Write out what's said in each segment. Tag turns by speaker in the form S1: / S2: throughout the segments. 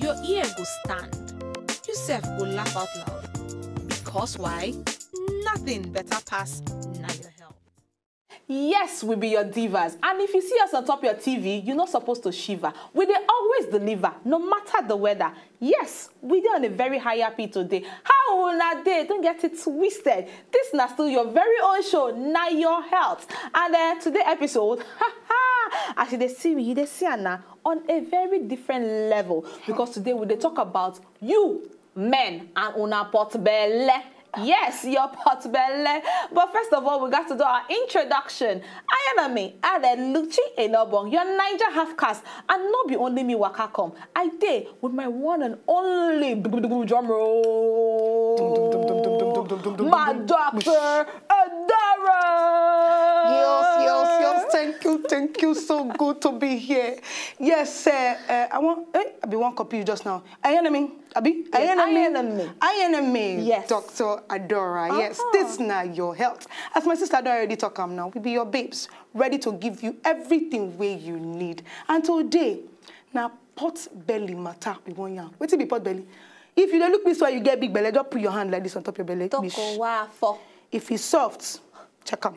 S1: your ear go stand. You sef go laugh out loud. Because why? Nothing better pass na your health.
S2: Yes, we be your divas. And if you see us on top your TV, you're not supposed to shiver. We dey always deliver, no matter the weather. Yes, we dey on a very high happy today. How una dey? Don't get it twisted. This na still your very own show, na your health. And today episode, as you dey see me, you dey see Anna on a very different level. Because today we dey talk about you, men, and una pot belle. Yes, your pot belly. But first of all, we got to do our introduction. I am me, Luchi Enobong, your Niger half caste, and not be only me waka come. I did with my one and only drum roll, my doctor, Adara.
S3: Yes. Thank you. So good to be here. Yes, I be one copy you just now. I enemy.
S2: Yes.
S3: Dr. Adora. Yes, this now your health. As my sister Adora already talk now, we be your babes, ready to give you everything where you need. And today, now pot belly matter we want you. Wait till be pot belly. If you don't look this way, you get big belly. Just put your hand like this on top of your belly. If it's soft, check 'em.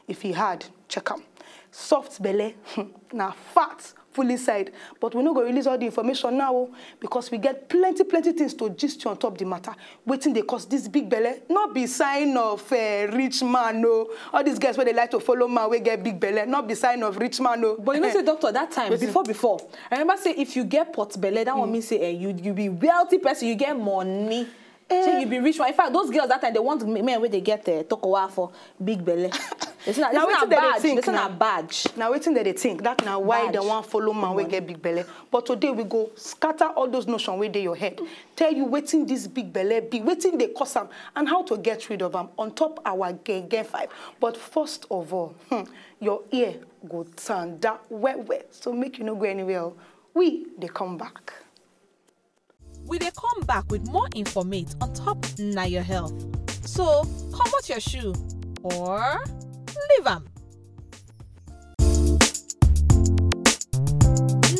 S3: If it's hard, check 'em. Soft belly, now fat. Full inside, but we're not going to release all the information now because we get plenty things to gist you on top the matter. Waiting they cause this big belly, not be sign of rich man, no. All these guys where they like to follow man, we get big belly, not be sign of rich man, no.
S2: But you know, say doctor, that time before, I remember say if you get pot belly, that one means say you be wealthy person, you get money. So you be rich one. In fact, those girls that time they want men where they get tokowa for big belly. It's not a badge. It's not a badge.
S3: Now waiting that they think that now why they want follow man we get big belly. But today we go scatter all those notions where they your head. Tell you waiting this big belly be waiting they cause them and how to get rid of them on top our game 5. But first of all, your ear go turn that wet. So make you not go anywhere. They come back.
S1: We dey come back with more informate on top na your health. So come out your shoe or leave 'em.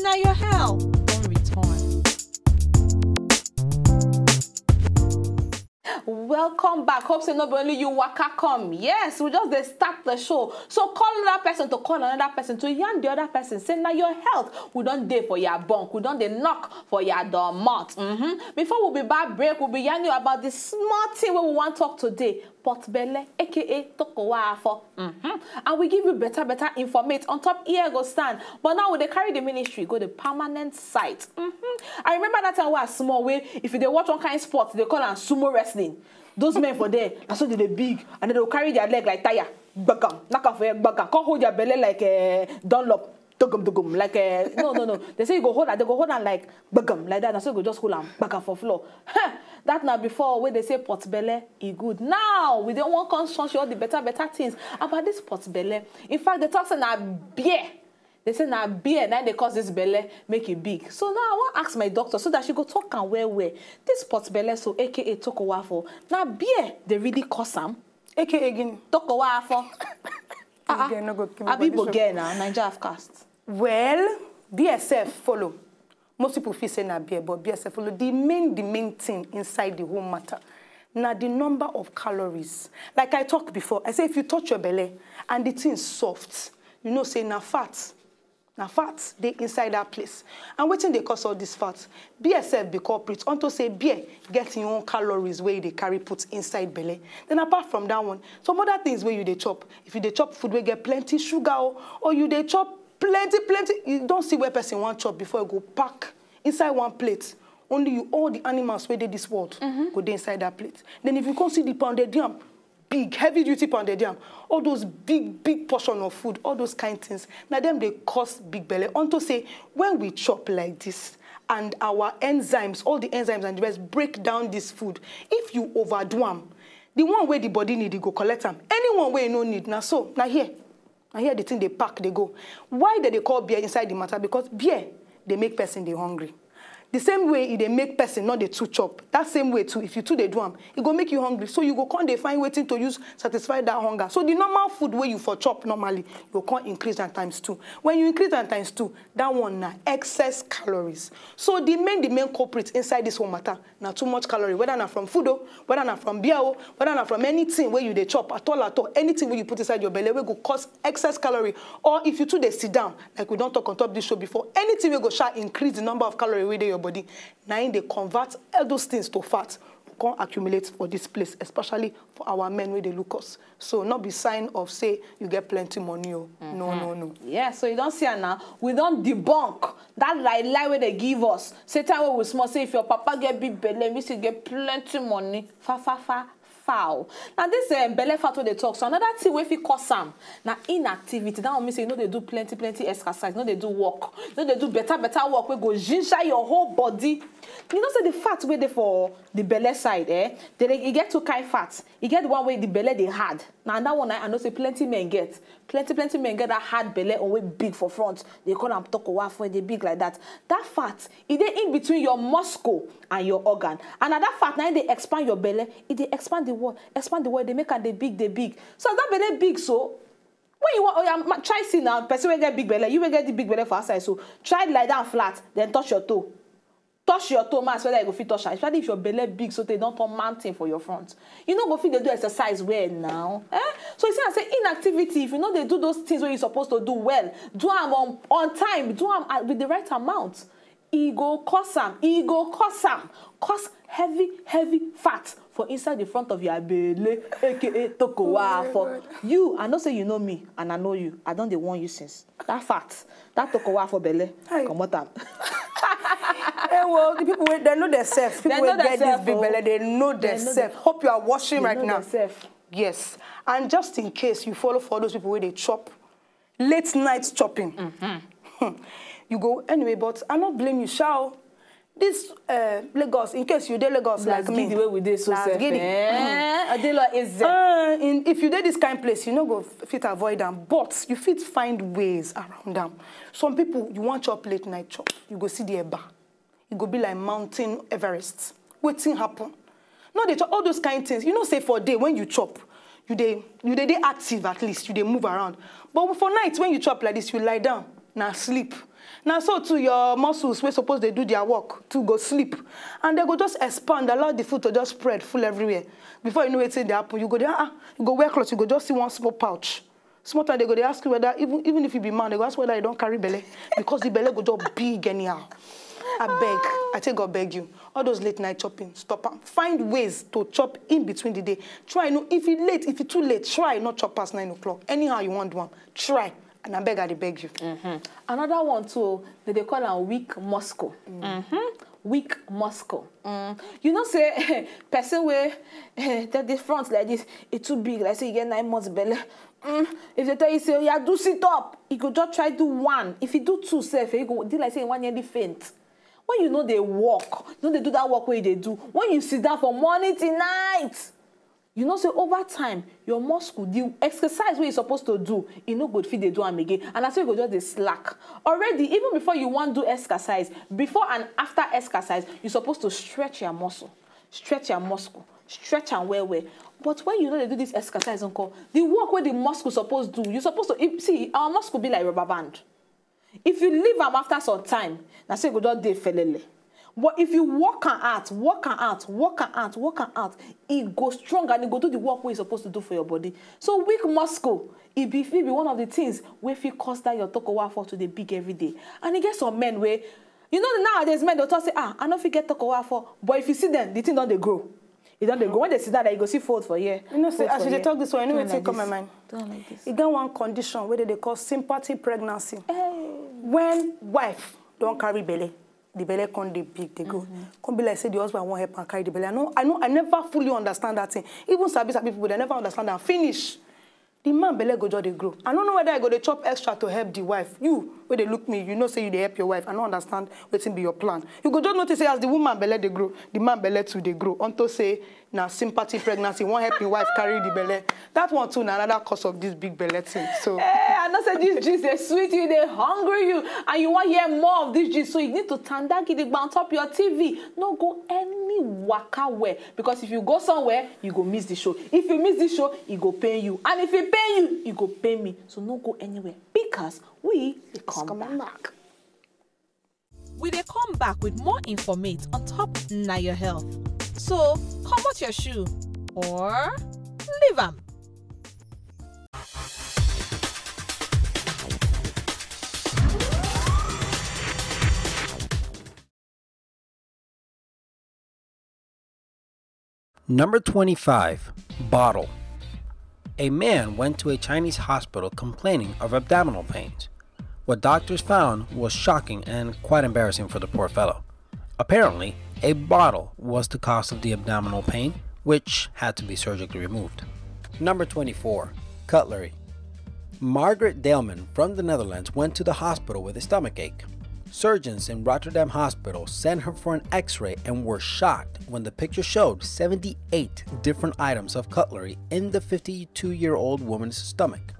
S1: Na your health don't return.
S2: Welcome back. Hope say not only you waka come. Yes, we just dey start the show. So call another person to call another person to yarn the other person. Say now your health. We don't dey for your bunk. We don't dey knock for your dormant. Before we be back break, we'll be yarning you about this small thing where we want to talk today. Pot belly, aka tokowa for. And we give you better informate on top here go stand. But now they carry the ministry, go the permanent site. I remember that time we were small way. If they watch one kind of sport, they call them sumo wrestling. Those men for there, that's why they're big, and then they'll carry their leg like tire. Bagam, knock off your bagam. Can't hold your belly like Dunlop. Dugum, like no. They say you go hold that, they go hold on like bagam, like that. And so you go just hold on back for floor. That now before when they say pot belly, it good. Now we don't want to show all the better things about this pot belly. In fact, they talk say na beer. They say na beer, now they cause this belly make it big. So now I want to ask my doctor so that she go talk and where this pot belly, so aka tokowa for. Now beer they really cause them.
S3: AKA again.
S2: Tokowa for. Abibo again now, Niger half caste.
S3: Well, BSF follow. Most people feel say na beer, but BSF follow. The main thing inside the whole matter. Now the number of calories. Like I talked before, I say if you touch your belly and the thing soft, you know say na fat. Now fats, they inside that place. And waiting they cause all this fat. BSF be corporate. Onto say beer get your own calories where they carry put inside belly. Then apart from that one, some other things where you they chop. If you they chop food where get plenty sugar or you they chop plenty, you don't see where person want chop before you go pack inside one plate. Only you all the animals where they this world go there inside that plate. Then if you can't see the pounded yam, big, heavy duty pounded yam, all those big portion of food, all those kind of things. Now them they cause big belly. Onto say when we chop like this and our enzymes, all the enzymes and the rest break down this food. If you overdo them, the one where the body need to go collect them. Anyone where you no need. Now here the thing they pack, they go. Why do they call beer inside the matter? Because beer, they make person they hungry. The same way they make person not the two chop. That same way too, if you two they do them, it go make you hungry. So you go can't they find waiting to use satisfy that hunger. So the normal food where you for chop normally, you can't increase that times 2. When you increase that times 2, that one na excess calories. So the main culprit inside this whole matter, now too much calorie, whether not from food, whether not from beer, whether not from anything where you they chop at all, anything where you put inside your belly will go cause excess calorie. Or if you two they sit down, like we don't talk on top of this show before, anything will go shall increase the number of calories within your body. Now they convert all those things to fat. Can't accumulate for this place, especially for our men where they look us. So not be sign of say you get plenty money. Oh. No.
S2: Yeah, so you don't see it now. We don't debunk that lie where they give us. Say time where we small say if your papa get big belly, we say get plenty money. Foul. Now this belly fat where they talk. So another thing where if you cause some now inactivity. That one mean say you know they do plenty exercise. No they do work. No they do better work. We go ginger your whole body. You know say the fat where they for the belly side, you get two kind fats. You get the one where the belly they hard. Now that one I know say plenty men get. Plenty men get that hard belly or way big for front. They call them talk away for they big like that. That fat, it they in between your muscle and your organ. And that fat now they expand your belly. It they expand the wall, they make and they big. So that belly big so. When you want, try see now, person will get big belly, you will get the big belly for outside. So try lie down flat, then touch your toe. Touch your toe, man, whether you go fit touch her. Especially if your belly big, so they don't turn mountain for your front. You know, go fit they do exercise well now. So you see, I say inactivity. If you know they do those things where you're supposed to do well, do them on time, do them with the right amount. Ego cause cause heavy fat for inside the front of your belly, aka tokowa. For you, I know say you know me, and I know you. I don't they warn you since that fat, that tokowa for belly. Come on,
S3: well, the people they know themselves. People will get this big belly, they know themselves. Hope you are watching right now. Yes, and just in case you follow for those people where they chop late night chopping. You go anyway, but I not blame you, shall. This Lagos, in case you did Lagos like me,
S2: the way we did so
S3: if you did this kind of place, you know go fit avoid them, but you fit find ways around them. Some people you want chop late night chop, you go see the eba, you go be like Mountain Everest. Waiting happen. No, they chop all those kind of things. You know, say for day when you chop, you dey active at least, you dey move around. But for night when you chop like this, you lie down, now sleep. Now, so to your muscles, we're supposed to do their work to go sleep. And they go just expand, allow the food to just spread full everywhere. Before you know it's in the apple, you go there, you go wear clothes, you go just see one small pouch. Small time, they go, they ask you whether, even if you be man, they go ask whether you don't carry belly. Because the belly go just big anyhow. I take God beg you. All those late night chopping, stop them. Find ways to chop in between the day. Try, if it's too late, try not chop past 9 o'clock. Anyhow you want one, try. And I beg you.
S2: Another one too, they call them weak muscle. Weak muscle. You know, say person where that the front like this, it's too big. Like say you get 9 months belly. If they tell you say yeah, do sit up, you could just try do 1. If you do 2 safe, you go do like say 1 nearly faint. When you know they walk, you know they do that walk where they do. When you sit down from morning till night. You know, so over time, your muscle, the exercise what you're supposed to do, you know, good feed they do them again. And that's why you go just the slack. Already, even before you want to do exercise, before and after exercise, you're supposed to stretch your muscle. Stretch and well. But when you know they do this exercise, uncle, the work where the muscle supposed to do, you're supposed to, see, our muscle be like rubber band. If you leave them after some time, that's why you go just dey felele. But if you work out, it goes strong and it go do the work we're supposed to do for your body. So weak muscle, it be one of the things where if you cause that your tokowa for to the big every day. And it gets some men where, you know, nowadays men they'll talk say, I know if you get tokowa for, but if you see them, the thing don't they grow. It don't they grow. When they see that, you go see fold for year.
S3: You know, say, as you talk this way, I know it's come my mind.
S2: Don't like this.
S3: You got one condition where they call sympathy pregnancy. When wife don't carry belly. The belly can't be big, they go. Can't be like say the husband won't help and carry the belly. I never fully understand that thing. Even sabi people, they never understand that. Finish. The man belly go just they grow. I don't know whether I go to chop extra to help the wife. You, where they look me, you know say you they help your wife. I don't understand what's in be your plan. You go just notice say as the woman belly they grow, the man belly too they grow. Unto say Now sympathy pregnancy won't help your wife carry the belly. That one too, another cause of this big belly thing. So
S2: I know say this gist they sweet you, they hungry you, and you want to hear more of this gist. So you need to tanda gidigba on top your TV. No go any waka where, because if you go somewhere, you go miss the show. If you miss the show, it go pay you, and if it pay you, it go pay me. So no go anywhere because we come back.
S1: We dey come back with more informate on top Naya Health. So, comot your shoe or leave am.
S4: Number 25, bottle. A man went to a Chinese hospital complaining of abdominal pains. What doctors found was shocking and quite embarrassing for the poor fellow. Apparently, a bottle was the cause of the abdominal pain, which had to be surgically removed. Number 24, cutlery. Margaret Delman from the Netherlands went to the hospital with a stomachache. Surgeons in Rotterdam Hospital sent her for an x-ray and were shocked when the picture showed 78 different items of cutlery in the 52-year-old woman's stomach.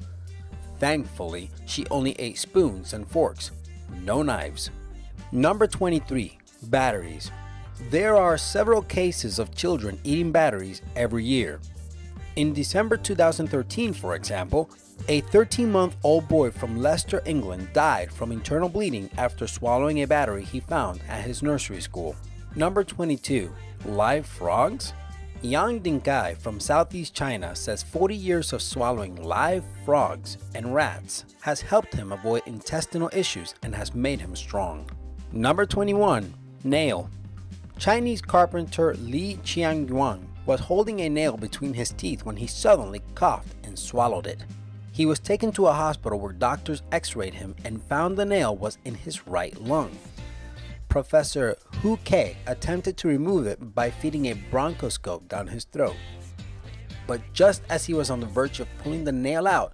S4: Thankfully, she only ate spoons and forks, no knives. Number 23, batteries. There are several cases of children eating batteries every year. In December 2013, for example, a 13-month-old boy from Leicester, England died from internal bleeding after swallowing a battery he found at his nursery school. Number 22, live frogs. Yang Dingkai from Southeast China says 40 years of swallowing live frogs and rats has helped him avoid intestinal issues and has made him strong. Number 21, nail. Chinese carpenter Li Qiangyuan was holding a nail between his teeth when he suddenly coughed and swallowed it. He was taken to a hospital where doctors x-rayed him and found the nail was in his right lung. Professor Hu Ke attempted to remove it by feeding a bronchoscope down his throat. But just as he was on the verge of pulling the nail out,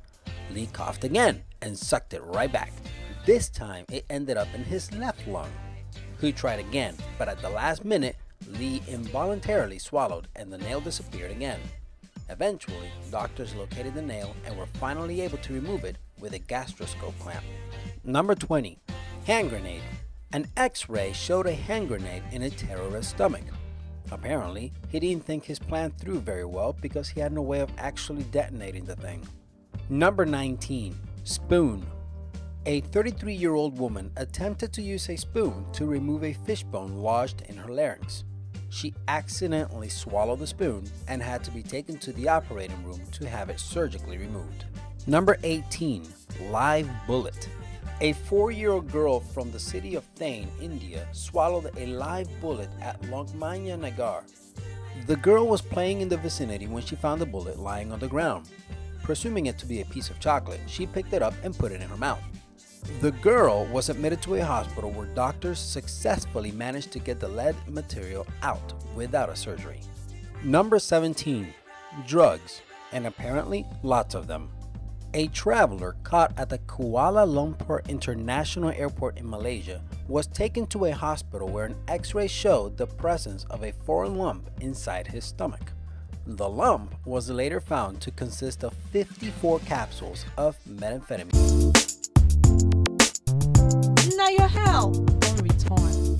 S4: Li coughed again and sucked it right back. This time it ended up in his left lung. Hu tried again, but at the last minute, Li involuntarily swallowed and the nail disappeared again. Eventually, doctors located the nail and were finally able to remove it with a gastroscope clamp. Number 20, hand grenade. An x-ray showed a hand grenade in a terrorist's stomach. Apparently, he didn't think his plan through very well because he had no way of actually detonating the thing. Number 19, spoon. A 33-year-old woman attempted to use a spoon to remove a fishbone lodged in her larynx. She accidentally swallowed the spoon and had to be taken to the operating room to have it surgically removed. Number 18, live bullet. A 4-year-old girl from the city of Thane, India, swallowed a live bullet at Lokmanya Nagar. The girl was playing in the vicinity when she found the bullet lying on the ground. Presuming it to be a piece of chocolate, she picked it up and put it in her mouth. The girl was admitted to a hospital where doctors successfully managed to get the lead material out without a surgery. Number 17, drugs, and apparently lots of them. A traveler caught at the Kuala Lumpur International Airport in Malaysia was taken to a hospital where an x-ray showed the presence of a foreign lump inside his stomach. The lump was later found to consist of 54 capsules of methamphetamine.
S1: Now your health on return.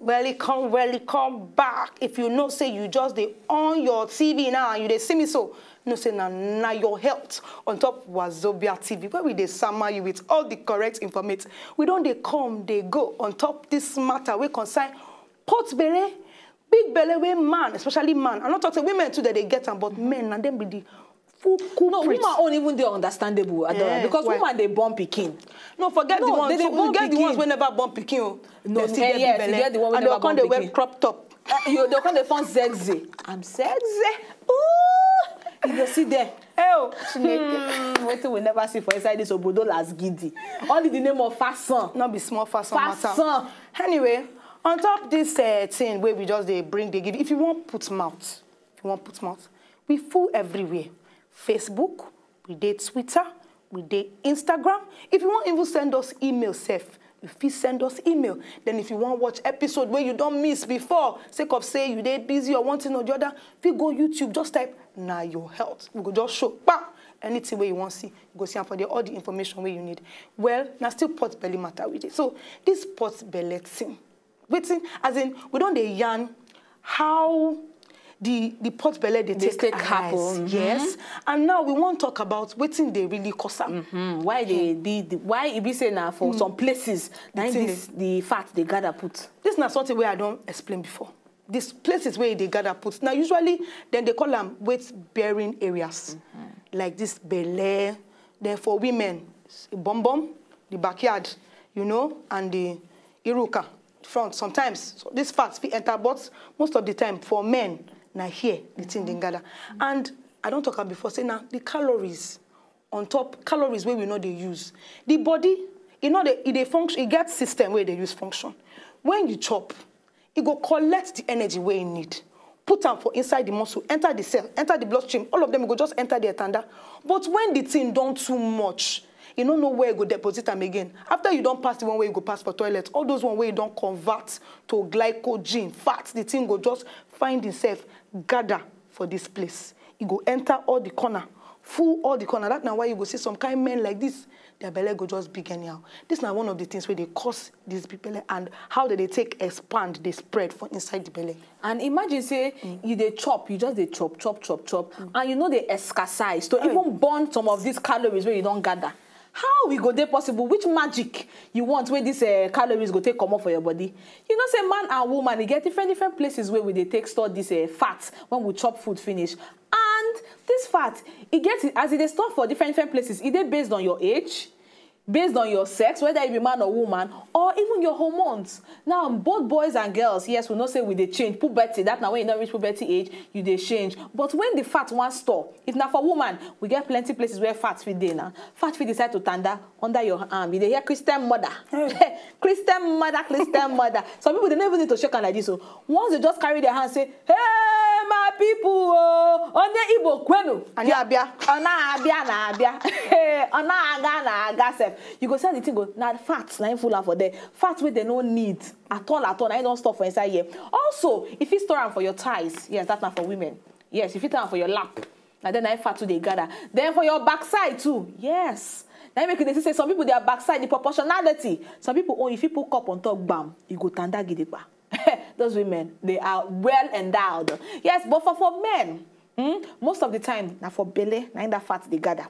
S3: Welcome back. If you know say you just dey on your TV now and you dey see me so, no say na your health on top WAZOBIA TV, where we dey summer you with all the correct information. We don't dey come, they go on top this matter we concern pot belle, big belle wey man, especially man. I'm not talking women too that they get them, but men and them be the full culprit.
S2: No, women own even they understandable, because women they born pikin.
S3: No, forget the ones.
S2: They born
S3: get the
S2: pikin.
S3: ones we never born pikin.
S2: No,
S3: they still get big
S2: get the one we
S3: and
S2: never
S3: they
S2: born
S3: come they wear
S2: pikin.
S3: crop top.
S2: They come they phone sexy. I'm sexy. Ooh, you see there.
S3: Oh,
S2: Wait till we never see for inside this obodo las giddy. Only the name of fason.
S3: not be small fason matter.
S2: Fason.
S3: Anyway, on top this thing where we just they bring they give. If you want put mouth, we full everywhere. Facebook, we date Twitter, we date Instagram. If you want even send us email, you fit send us email. Then if you want to watch episode where you don't miss before, sake of say you dey busy or one thing or the other, if you go YouTube, just type Na Your Health. We go just show, bam, anything where you want to see, you go see for all the information where you need. Well, now still pot belly matter with it. So this pot belly thing, waiting, as in, we don't dey yarn how the pot belly they take happen. Yes. And now we want to talk about waiting they really cause them.
S2: Why they be why it be say now for some places the fat they gather put.
S3: This is not something where I don't explain before. These places where they gather put. Now usually then they call them weight bearing areas. Like this belly. Then for women, bum bum, the backyard, you know, and the iruka front. Sometimes so this fats fit enter, but most of the time for men. Now here, the thing they gather. And I don't talk about before, say now the calories on top, calories where we know they use. The body, you know, they function, it gets system where they use function. When you chop, it go collect the energy where you need. Put them for inside the muscle, enter the cell, enter the bloodstream, all of them go just enter the tender. But when the thing done too much, you don't know where you go deposit them again. After you don't pass the one where you go pass for toilet, all those one where you don't convert to glycogen, fat, the thing go just find itself gather for this place. You go enter all the corner, full all the corner. That's now why you go see some kind of men like this, their belly go just big anyhow. This is now one of the things where they cause this big belly and how they take expand, they spread for inside the belly.
S2: And imagine say you they chop, you just they chop, and you know they exercise to even burn some of these calories where you don't gather. How we go there possible? Which magic you want where these calories go take come up for your body? You know, say man and woman, they get different places where they take store this fat when we chop food finish. And this fat, it gets as it is stored for different places. Either based on your age, based on your sex, whether you be man or woman, or even your hormones. Now, both boys and girls, yes, we not say we they change puberty. That now when you don't reach puberty age, you they change. But when the fat one store, if not for woman, we get plenty places where fat feed there now. Fat feed decide to tanda under your arm. You they hear Christian mother, Christian mother. Some people they never need to shake on like this. So once they just carry their hand, say, "Hey, my people, on the Igbo kwenu,
S3: Abia,
S2: na abia, ona aga sef." You go say the thing go now fat na full for there. Fat where they no need at all. I don't stop for inside here. Also, if you store them for your thighs, yes, that's not for women. Yes, if you store them for your lap, and then I fat too they gather. Then for your backside too, yes. Now make it say some people their backside the proportionality. Some people if you put cup on top, bam, you go tanda gidipa. Those women they are well endowed. Yes, but for men, most of the time now for belly, now in that fat they gather.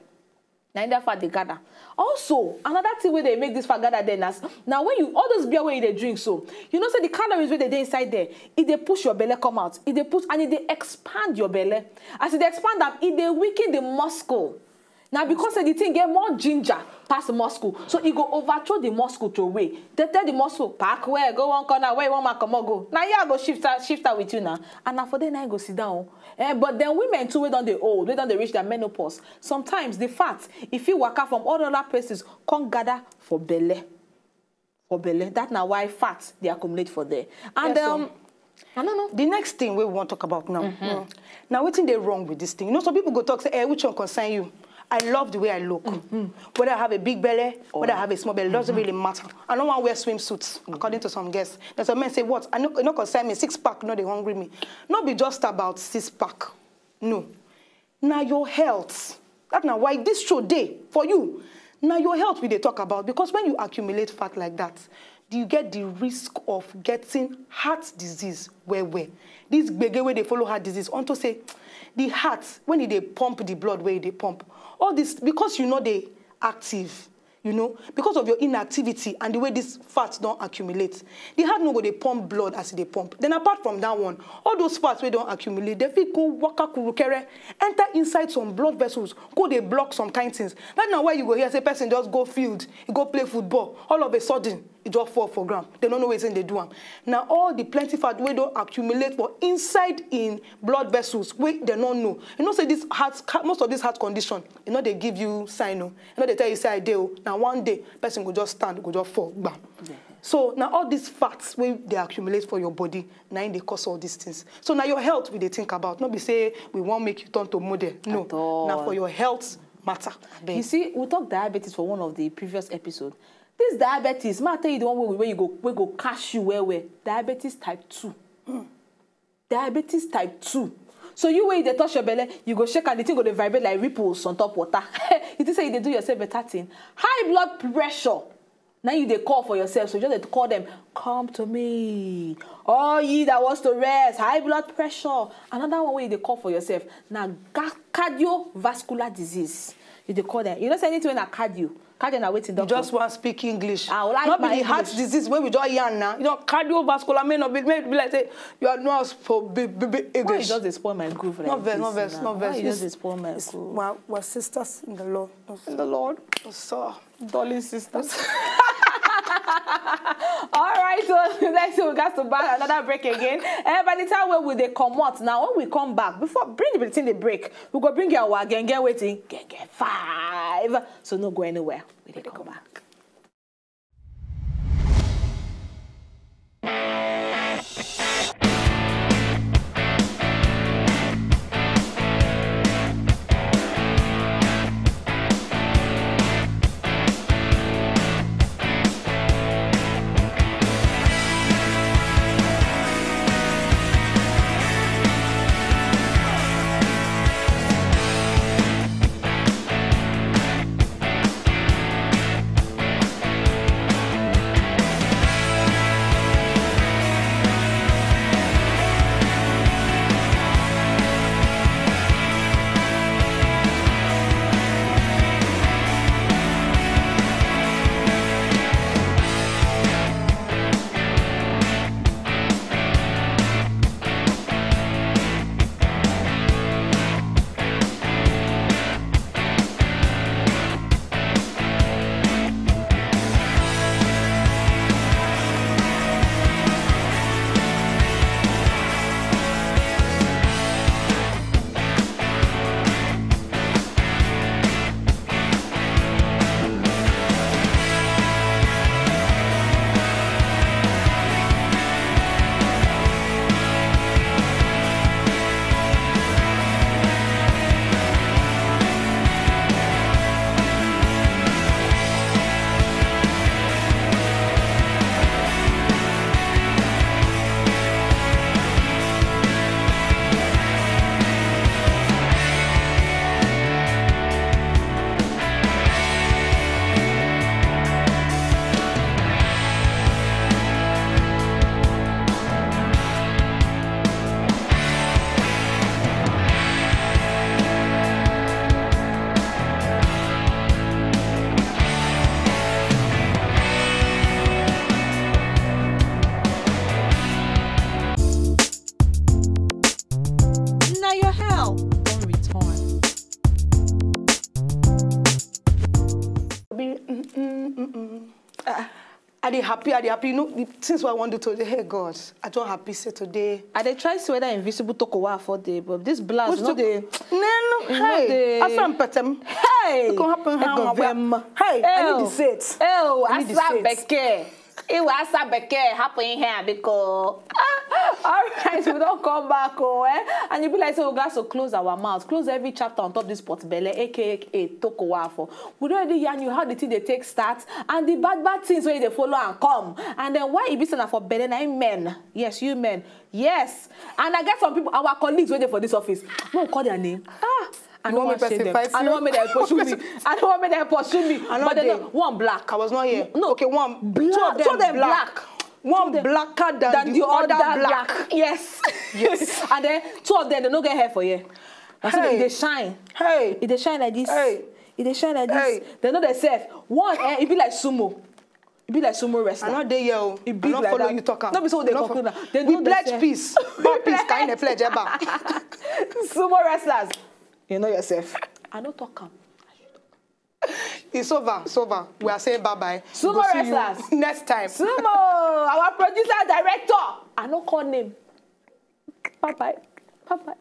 S2: Now in that fat they gather. Also, another thing where they make this fat gather then now when you all those beer where they drink so you know say the calories where they inside there, if they push your belly come out, if they push and if they expand your belly, as they expand them, if they weaken the muscle. Now because the thing get more ginger past the muscle, so it go overthrow the muscle to away. They tell the muscle pack where go one corner where you want come on go. Now you go shift out with you now, and now for then I go sit down. But then women too we don't they old, we don't they reach their menopause. Sometimes the fat, if you work out from all other places, come gather for belly. For belly. That's now why fat they accumulate for there. And
S3: yes, I don't know. The next thing we want to talk about now. Now what thing they wrong with this thing? You know, some people go talk say, "Hey, which one concern you?" I love the way I look. Whether I have a big belly, whether I have a small belly, doesn't really matter. I don't want to wear swimsuits, according to some guests. Then some men say, what? I know, not concern me, 6-pack, no, they hungry me. Not be just about 6-pack. No. Now your health. That's now why this show day for you. Now your health we they talk about. Because when you accumulate fat like that, you get the risk of getting heart disease where. This bege where they follow heart disease. On to say, the heart, when they pump the blood where they pump, all this, because you know they active, you know, because of your inactivity and the way these fats don't accumulate, the heart no go they pump blood as they pump. Then apart from that one, all those fats where don't accumulate, they fit go waka kurukere, enter inside some blood vessels, go they block some kind things. That's not why you go here, say person just go field, you go play football, all of a sudden, it just fall for ground. They don't know what they do. Now all the plenty fat we don't accumulate for inside in blood vessels, we they don't know. You know, say this heart, most of this heart condition, you know, they give you sign. You know, they tell you say I do. Now one day, person go just stand, go just fall, bam. Yeah. So now all these fats where they accumulate for your body, now they cause all these things. So now your health we they think about. Not be say we won't make you turn to model. No. Now for your health matter.
S2: You see, we talked diabetes for one of the previous episodes. This diabetes, may I tell you the one where you go cash you where diabetes type 2. Diabetes type 2. So you when they touch your belly, you go shake and the thing go vibrate like ripples on top water. You think say they do yourself better thing. High blood pressure. Now you they call for yourself, so just call them, come to me. All ye that wants to rest, high blood pressure. Another one way they call for yourself. Now cardiovascular disease. You they call them. You don't say anything when cardio na waiting doctor.
S3: You just want to speak English.
S2: I like
S3: not
S2: my
S3: be the heart
S2: English.
S3: disease when we don't yarn now. You know, cardiovascular may not be like say you are not for big English.
S2: Why you just spoil my groove like
S3: not
S2: this?
S3: Not verse.
S2: Why you just spoil my groove?
S3: We're sisters in the Lord.
S2: In the Lord.
S3: So,
S2: darling sisters. All right, so next we got to back another break again. And by the time where will they come out now? When we come back, before bring the thing the break, we go bring your again, get waiting, get 5. So no go anywhere. We they come back.
S3: Are they happy? Are they happy? You know, since I want to tell you, hey God, I don't happy say today.
S2: I they try to say whether invisible tokowa for day, but this blast, no they.
S3: No, hey, I saw petem.
S2: Hey,
S3: it can happen. Hey, I need to say it.
S2: Oh, I saw Beke. It was a Beke happening here because. All right, we don't come back, and you be like, so we got to close our mouths, close every chapter on top this pot belly, aka tokowa for. We don't already yarn you how the thing they take start and the bad things where they follow and come, and then why it be saying for belly men? Yes, you men. Yes, and I get some people, our colleagues waiting for this office. No, call their name. I don't want to them. I don't want me to pursue me. I don't want me to pursue me. But then one black.
S3: I was not here.
S2: No,
S3: okay, one
S2: black. Two of them black.
S3: One blacker than the other black.
S2: Yes.
S3: Yes.
S2: And then two of them, they don't get hair for you. That's why they shine.
S3: Hey.
S2: If they shine like this.
S3: Hey.
S2: If they shine like this.
S3: Hey.
S2: They know themselves. One, it be like sumo. It be like sumo wrestler.
S3: I'm not there, yo.
S2: It be
S3: I'm not
S2: like
S3: following
S2: that.
S3: you talking.
S2: Not be so they conclude that.
S3: We pledge peace. But peace, kind of pledge ever.
S2: Sumo wrestlers. You know yourself. I don't talk.
S3: It's over. It's over. We are saying bye-bye.
S2: Sumo wrestlers.
S3: Next time.
S2: Sumo, our producer, director. I don't call name. Bye-bye. Bye-bye.